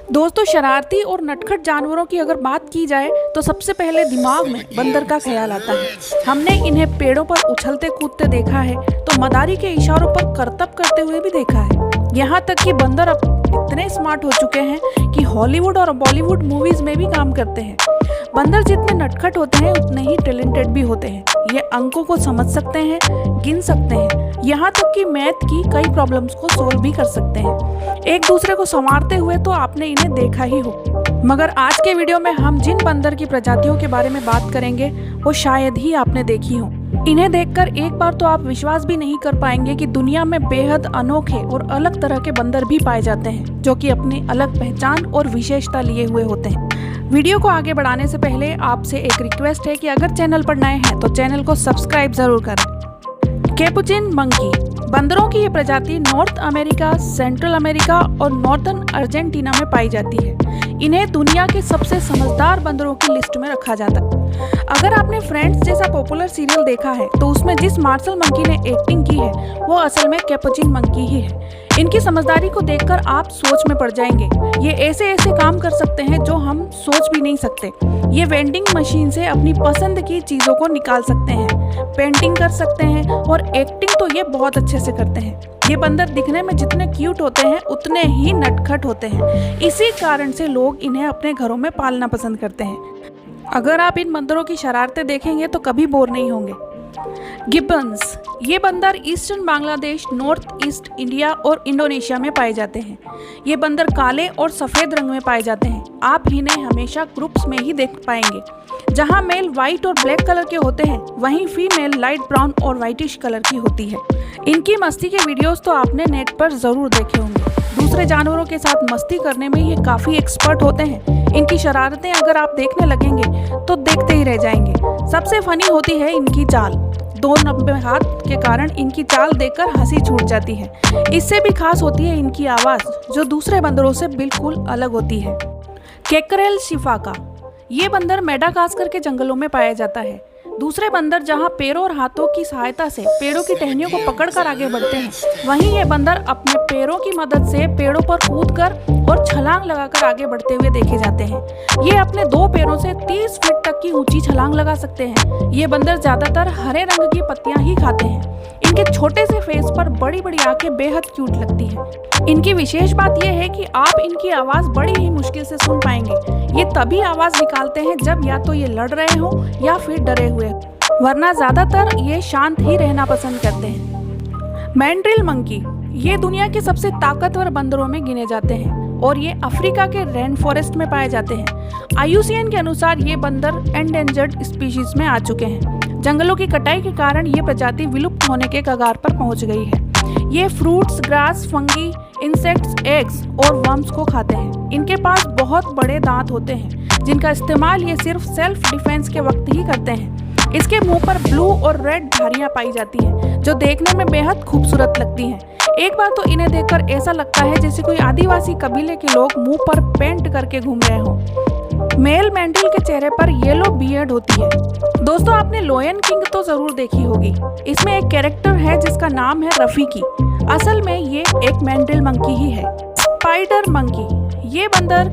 दोस्तों, शरारती और नटखट जानवरों की अगर बात की जाए तो सबसे पहले दिमाग में बंदर का ख्याल आता है। हमने इन्हें पेड़ों पर उछलते कूदते देखा है तो मदारी के इशारों पर करतब करते हुए भी देखा है। यहाँ तक कि बंदर अब इतने स्मार्ट हो चुके हैं कि हॉलीवुड और बॉलीवुड मूवीज में भी काम करते हैं। बंदर जितने नटखट होते हैं उतने ही टैलेंटेड भी होते हैं। ये अंकों को समझ सकते हैं, गिन सकते हैं, यहाँ तक कि मैथ की कई प्रॉब्लम्स को सोल्व भी कर सकते हैं। एक दूसरे को संवारते हुए तो आपने इन्हें देखा ही हो। मगर आज के वीडियो में हम जिन बंदर की प्रजातियों के बारे में बात करेंगे वो शायद ही आपने देखी हो। इन्हें देखकर एक बार तो आप विश्वास भी नहीं कर पाएंगे कि दुनिया में बेहद अनोखे और अलग तरह के बंदर भी पाए जाते हैं, जो कि अपनी अलग पहचान और विशेषता लिए हुए होते हैं। वीडियो को आगे बढ़ाने से पहले आपसे एक रिक्वेस्ट है कि अगर चैनल पर नए हैं तो चैनल को सब्सक्राइब जरूर करें। कैपुचिन मंकी बंदरों की ये प्रजाति नॉर्थ अमेरिका, सेंट्रल अमेरिका और नॉर्दर्न अर्जेंटीना में पाई जाती है। इन्हें दुनिया के सबसे समझदार बंदरों की लिस्ट में रखा जाता है। अगर आपने फ्रेंड्स जैसा पॉपुलर सीरियल देखा है तो उसमें जिस मार्शल मंकी ने एक्टिंग की है वो असल में कैपुचिन मंकी ही है। इनकी समझदारी को देखकर आप सोच में पड़ जाएंगे। ये ऐसे ऐसे काम कर सकते हैं जो हम सोच भी नहीं सकते। ये वेंडिंग मशीन से अपनी पसंद की चीज़ों को निकाल सकते हैं, पेंटिंग कर सकते हैं और एक्टिंग तो ये बहुत अच्छे से करते हैं। ये बंदर दिखने में जितने क्यूट होते हैं उतने ही नटखट होते हैं। इसी कारण से लोग इन्हें अपने घरों में पालना पसंद करते हैं। अगर आप इन बंदरों की शरारतें देखेंगे तो कभी बोर नहीं होंगे। गिब्बन्स ये बंदर eastern Bangladesh, north east India और इंडोनेशिया में पाए जाते हैं। ये बंदर काले और सफ़ेद रंग में पाए जाते हैं। आप इन्हें हमेशा ग्रुप्स में ही देख पाएंगे। जहां मेल वाइट और ब्लैक कलर के होते हैं वहीं फीमेल लाइट ब्राउन और वाइटिश कलर की होती है। इनकी मस्ती के वीडियोस तो आपने नेट पर ज़रूर देखे होंगे। दूसरे जानवरों के साथ मस्ती करने में ये काफ़ी एक्सपर्ट होते हैं। इनकी शरारतें अगर आप देखने लगेंगे तो देखते ही रह जाएंगे। सबसे फनी होती है इनकी चाल। 2 नब्बे हाथ के कारण इनकी चाल देखकर हंसी छूट जाती है। इससे भी खास होती है इनकी आवाज़, जो दूसरे बंदरों से बिल्कुल अलग होती है। केकरेल शिफाका ये बंदर मेडागास्कर के जंगलों में पाया जाता है। दूसरे बंदर जहां पैरों और हाथों की सहायता से पेड़ों की टहनियों को पकड़कर आगे बढ़ते हैं, वहीं ये बंदर अपने पैरों की मदद से पेड़ों पर कूदकर और छलांग लगाकर आगे बढ़ते हुए देखे जाते हैं। ये अपने 2 पैरों से 30 फीट तक की ऊंची छलांग लगा सकते हैं। ये बंदर ज्यादातर हरे रंग की पत्तियां ही खाते हैं। इनके छोटे से फेस पर बड़ी बड़ी आंखें बेहद क्यूट लगती हैं। इनकी विशेष बात यह है कि आप इनकी आवाज़ बड़ी ही मुश्किल से सुन पाएंगे। ये तभी आवाज़ निकालते हैं जब या तो ये लड़ रहे हों या फिर डरे हुए, वरना ज़्यादातर ये शांत ही रहना पसंद करते हैं। मैंड्रिल मंकी ये दुनिया के सबसे ताकतवर बंदरों में गिने जाते हैं और ये अफ्रीका के रेन फॉरेस्ट में पाए जाते हैं। IUCN के अनुसार ये बंदर एंडेंजर्ड स्पीशीज में आ चुके हैं। जंगलों की कटाई के कारण ये प्रजाति विलुप्त होने के कगार पर पहुंच गई है। ये fruits, grass, fungi, insects, eggs और वर्म्स को खाते हैं। इनके पास बहुत बड़े दांत होते हैं जिनका इस्तेमाल ये सिर्फ सेल्फ डिफेंस के वक्त ही करते हैं। इसके मुंह पर ब्लू और रेड धारियां पाई जाती हैं जो देखने में बेहद खूबसूरत लगती हैं। एक बार तो इन्हें देखकर ऐसा लगता है जैसे कोई आदिवासी कबीले के लोग मुंह पर पेंट करके घूम रहे हों। मेल मैंड्रिल के चेहरे पर येलो बियर्ड होती है। दोस्तों, आपने लायन किंग तो जरूर देखी होगी। इसमें एक कैरेक्टर है जिसका नाम है रफीकी। असल में ये एक मैंड्रिल मंकी ही है। स्पाइडर मंकी ये बंदर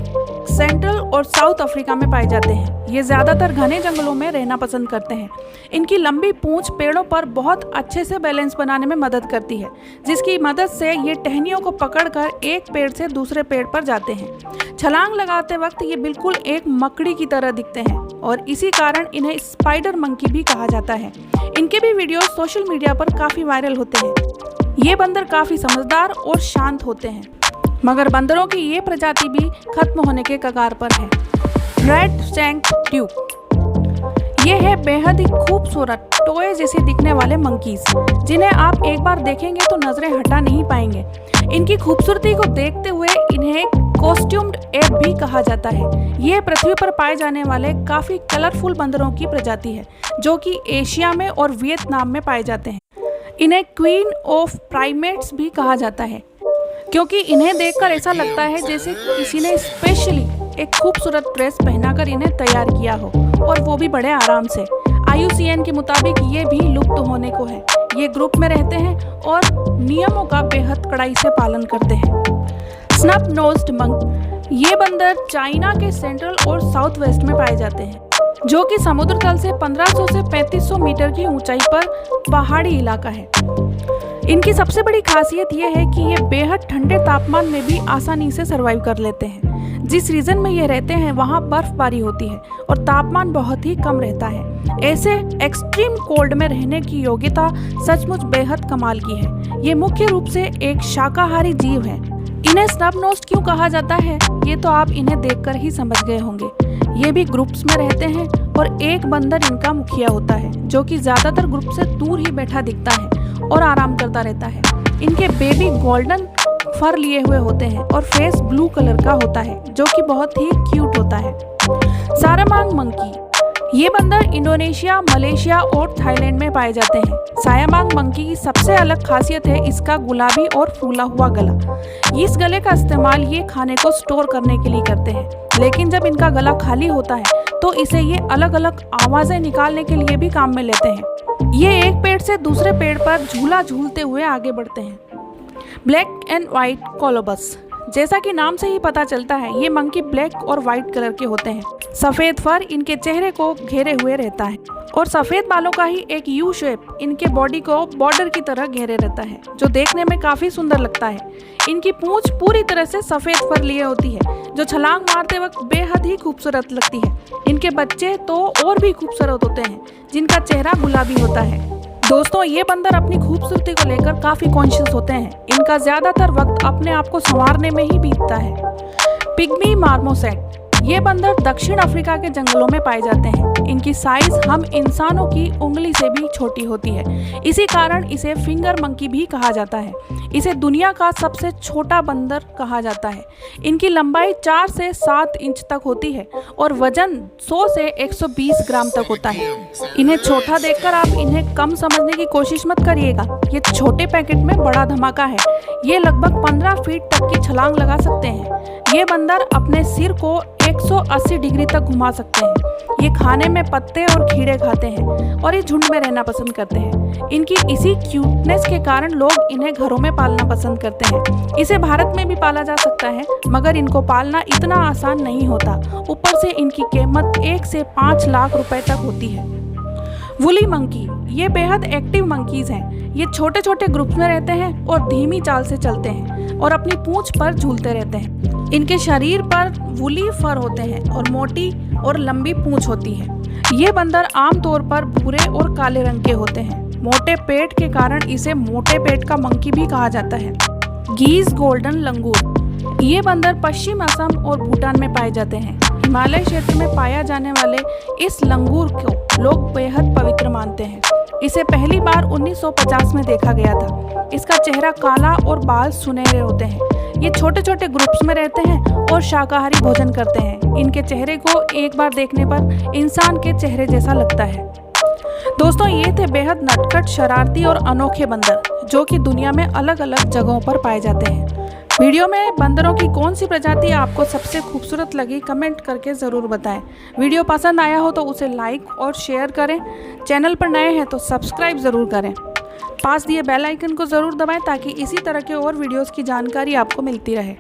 सेंट्रल और साउथ अफ्रीका में पाए जाते हैं। ये ज़्यादातर घने जंगलों में रहना पसंद करते हैं। इनकी लंबी पूंछ पेड़ों पर बहुत अच्छे से बैलेंस बनाने में मदद करती है, जिसकी मदद से ये टहनियों को पकड़कर एक पेड़ से दूसरे पेड़ पर जाते हैं। छलांग लगाते वक्त ये बिल्कुल एक मकड़ी की तरह दिखते हैं और इसी कारण इन्हें स्पाइडर मंकी भी कहा जाता है। इनके भी वीडियो सोशल मीडिया पर काफ़ी वायरल होते हैं। ये बंदर काफ़ी समझदार और शांत होते हैं, मगर बंदरों की ये प्रजाति भी खत्म होने के कगार पर है। रेड शैंक ड्यूक ये है बेहद ही खूबसूरत टॉय जैसे दिखने वाले मंकीज, जिन्हें आप एक बार देखेंगे तो नजरें हटा नहीं पाएंगे। इनकी खूबसूरती को देखते हुए इन्हें कॉस्ट्यूम्ड एप भी कहा जाता है। ये पृथ्वी पर पाए जाने वाले काफ़ी कलरफुल बंदरों की प्रजाति है जो कि एशिया में और वियतनाम में पाए जाते हैं। इन्हें क्वीन ऑफ प्राइमेट्स भी कहा जाता है, क्योंकि इन्हें देखकर ऐसा लगता है जैसे किसी ने स्पेशली एक खूबसूरत ड्रेस पहनाकर इन्हें तैयार किया हो, और वो भी बड़े आराम से। IUCN के मुताबिक ये भी लुप्त होने को है। ये ग्रुप में रहते हैं और नियमों का बेहद कड़ाई से पालन करते हैं। स्नब नोज्ड मंकी ये बंदर चाइना के सेंट्रल और साउथ वेस्ट में पाए जाते हैं, जो कि समुद्र तल से 1500 से 3500 मीटर की ऊंचाई पर पहाड़ी इलाका है। इनकी सबसे बड़ी खासियत ये है कि ये बेहद ठंडे तापमान में भी आसानी से सरवाइव कर लेते हैं। जिस रीजन में ये रहते हैं वहाँ बर्फबारी होती है और तापमान बहुत ही कम रहता है। ऐसे एक्सट्रीम कोल्ड में रहने की योग्यता सचमुच बेहद कमाल की है। ये मुख्य रूप से एक शाकाहारी जीव है। इन्हें स्नब नोज्ड क्यों कहा जाता है, ये तो आप इन्हें देखकर ही समझ गए होंगे। ये भी ग्रुप्स में रहते हैं और एक बंदर इनका मुखिया होता है, जो कि ज्यादातर ग्रुप से दूर ही बैठा दिखता है और आराम करता रहता है। इनके बेबी गोल्डन फर लिए हुए होते हैं और फेस ब्लू कलर का होता है, जो कि बहुत ही क्यूट होता है। सारामांग मंकी, ये बंदर इंडोनेशिया, मलेशिया और थाईलैंड में पाए जाते हैं। सायामांग मंकी की सबसे अलग खासियत है इसका गुलाबी और फूला हुआ गला। इस गले का इस्तेमाल ये खाने को स्टोर करने के लिए करते हैं, लेकिन जब इनका गला खाली होता है तो इसे ये अलग अलग आवाजें निकालने के लिए भी काम में लेते हैं। ये एक पेड़ से दूसरे पेड़ पर झूला झूलते हुए आगे बढ़ते हैं। ब्लैक एंड व्हाइट कोलोबस, जैसा कि नाम से ही पता चलता है ये मंकी ब्लैक और व्हाइट कलर के होते हैं। सफेद फर इनके चेहरे को घेरे हुए रहता है और सफेद बालों का ही एक यू शेप इनके बॉडी को बॉर्डर की तरह घेरे रहता है, जो देखने में काफी सुंदर लगता है। इनकी पूंछ पूरी तरह से सफेद फर लिए होती है, जो छलांग मारते वक्त बेहद ही खूबसूरत लगती है। इनके बच्चे तो और भी खूबसूरत होते हैं, जिनका चेहरा गुलाबी होता है। दोस्तों, ये बंदर अपनी खूबसूरती को लेकर काफी कॉन्शियस होते हैं। इनका ज्यादातर वक्त अपने आप को संवारने में ही बीतता है। पिग्मी मार्मोसेट, ये बंदर दक्षिण अफ्रीका के जंगलों में पाए जाते हैं। इनकी साइज हम इंसानों की उंगली से भी छोटी होती है, इसी कारण इसे फिंगर मंकी भी कहा जाता है। इसे दुनिया का सबसे छोटा बंदर कहा जाता है। इनकी लंबाई 4 से 7 इंच तक होती है और वजन 100 से 120 ग्राम तक होता है। इन्हें छोटा देखकर आप इन्हें कम समझने की कोशिश मत करिएगा। ये छोटे पैकेट में बड़ा धमाका है। ये लगभग 15 फीट तक की छलांग लगा सकते हैं। ये बंदर अपने सिर को 180 डिग्री तक घुमा सकते हैं। ये खाने में पत्ते और कीड़े खाते हैं और ये झुंड में रहना पसंद करते हैं। इनकी इसी क्यूटनेस के कारण लोग इन्हें घरों में पालना पसंद करते हैं। इसे भारत में भी पाला जा सकता है, मगर इनको पालना इतना आसान नहीं होता। ऊपर से इनकी कीमत 1 से 5 लाख रुपए तक होती है। वुली मंकी, ये बेहद एक्टिव मंकीज हैं। ये छोटे छोटे ग्रुप्स में रहते हैं और धीमी चाल से चलते हैं और अपनी पूंछ पर झूलते रहते हैं। इनके शरीर पर वुली फर होते हैं और मोटी और लंबी पूंछ होती है। ये बंदर आमतौर पर भूरे और काले रंग के होते हैं। मोटे पेट के कारण इसे मोटे पेट का मंकी भी कहा जाता है। गीज गोल्डन लंगूर, ये बंदर पश्चिम असम और भूटान में पाए जाते हैं। हिमालय क्षेत्र में पाया जाने वाले इस लंगूर को लोग बेहद पवित्र मानते हैं। इसे पहली बार 1950 में देखा गया था। इसका चेहरा काला और बाल सुनहरे होते हैं। ये छोटे छोटे ग्रुप्स में रहते हैं और शाकाहारी भोजन करते हैं। इनके चेहरे को एक बार देखने पर इंसान के चेहरे जैसा लगता है। दोस्तों, ये थे बेहद नटखट, शरारती और अनोखे बंदर, जो कि दुनिया में अलग अलग जगहों पर पाए जाते हैं। वीडियो में बंदरों की कौन सी प्रजाति आपको सबसे खूबसूरत लगी, कमेंट करके ज़रूर बताएं। वीडियो पसंद आया हो तो उसे लाइक और शेयर करें। चैनल पर नए हैं तो सब्सक्राइब ज़रूर करें। पास दिए बेल आइकन को ज़रूर दबाएं ताकि इसी तरह के और वीडियोस की जानकारी आपको मिलती रहे।